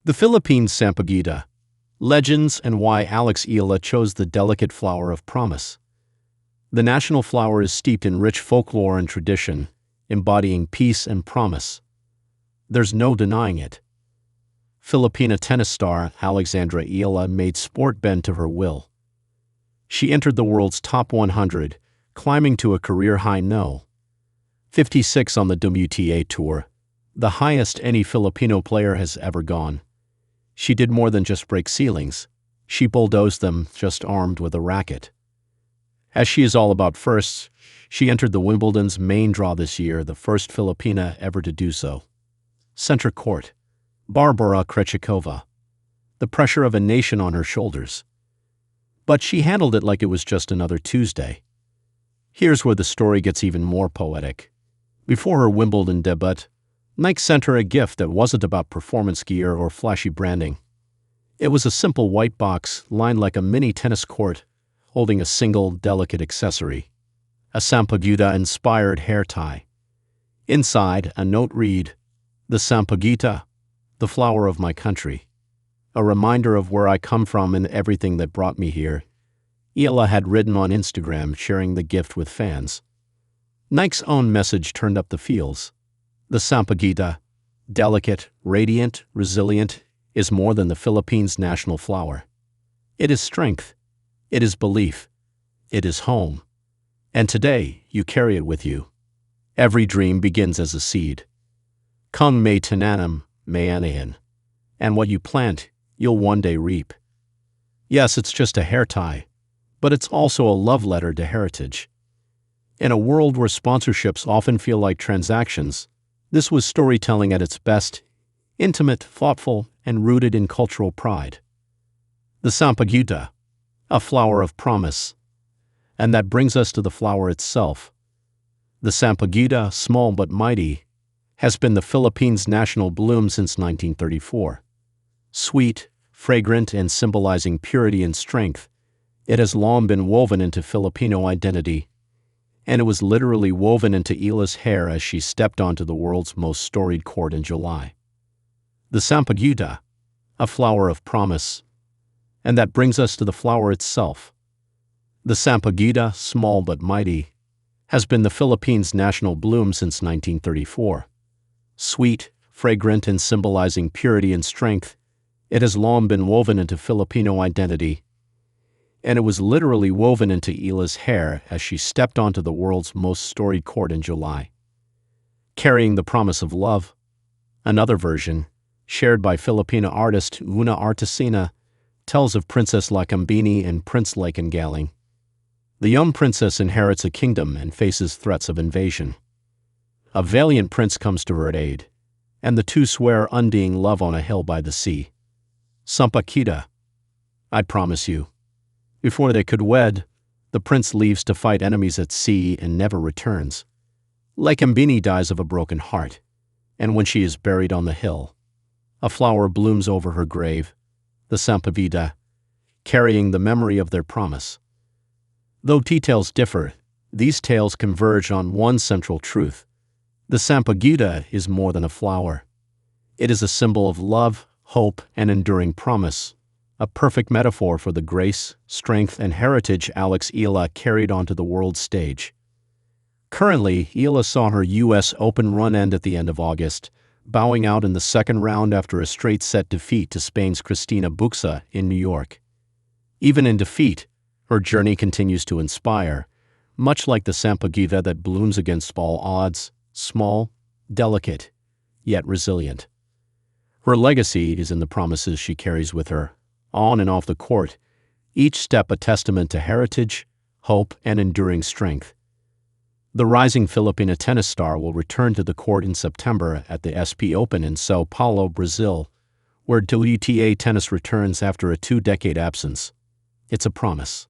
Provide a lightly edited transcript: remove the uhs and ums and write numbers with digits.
The Philippines Sampaguita, legends and why Alex Eala chose the delicate flower of promise. The national flower is steeped in rich folklore and tradition, embodying peace and promise. There's no denying it. Filipina tennis star Alexandra Eala made sport bend to her will. She entered the world's top 100, climbing to a career-high no. 56 on the WTA Tour, the highest any Filipino player has ever gone. She did more than just break ceilings. She bulldozed them, just armed with a racket. As she is all about firsts, she entered the Wimbledon's main draw this year, the first Filipina ever to do so. Center court, Barbara Krejcikova. The pressure of a nation on her shoulders. But she handled it like it was just another Tuesday. Here's where the story gets even more poetic. Before her Wimbledon debut, Nike sent her a gift that wasn't about performance gear or flashy branding. It was a simple white box lined like a mini tennis court, holding a single, delicate accessory. A Sampaguita-inspired hair tie. Inside, a note read, "The Sampaguita, the flower of my country. A reminder of where I come from and everything that brought me here." Eala had written on Instagram, sharing the gift with fans. Nike's own message turned up the feels. The Sampaguita, delicate, radiant, resilient, is more than the Philippines' national flower. It is strength. It is belief. It is home. And today, you carry it with you. Every dream begins as a seed. Kung may tinanam, may anahin. And what you plant, you'll one day reap. Yes, it's just a hair tie, but it's also a love letter to heritage. In a world where sponsorships often feel like transactions, this was storytelling at its best, intimate, thoughtful, and rooted in cultural pride. The Sampaguita, a flower of promise. And that brings us to the flower itself. The Sampaguita, small but mighty, has been the Philippines' national bloom since 1934. Sweet, fragrant, and symbolizing purity and strength, it has long been woven into Filipino identity. And it was literally woven into Eala's hair as she stepped onto the world's most storied court in July. The Sampaguita, a flower of promise. And that brings us to the flower itself. The Sampaguita, small but mighty, has been the Philippines' national bloom since 1934. Sweet, fragrant, and symbolizing purity and strength, it has long been woven into Filipino identity. And it was literally woven into Eala's hair as she stepped onto the world's most storied court in July. Carrying the promise of love. Another version, shared by Filipina artist Una Artesina, tells of Princess Lakambini and Prince Galing. The young princess inherits a kingdom and faces threats of invasion. A valiant prince comes to her aid, and the two swear undying love on a hill by the sea. Sampaguita, I promise you. Before they could wed, the prince leaves to fight enemies at sea and never returns. Lakambini dies of a broken heart, and when she is buried on the hill, a flower blooms over her grave, the Sampaguita, carrying the memory of their promise. Though details differ, these tales converge on one central truth. The Sampaguita is more than a flower. It is a symbol of love, hope, and enduring promise. A perfect metaphor for the grace, strength, and heritage Alex Eala carried onto the world stage. Currently, Eala saw her U.S. Open run end at the end of August, bowing out in the second round after a straight-set defeat to Spain's Cristina Buxa in New York. Even in defeat, her journey continues to inspire, much like the Sampaguita that blooms against all odds, small, delicate, yet resilient. Her legacy is in the promises she carries with her, on and off the court, each step a testament to heritage, hope, and enduring strength. The rising Filipina tennis star will return to the court in September at the SP Open in São Paulo, Brazil, where WTA tennis returns after a 2-decade absence. It's a promise.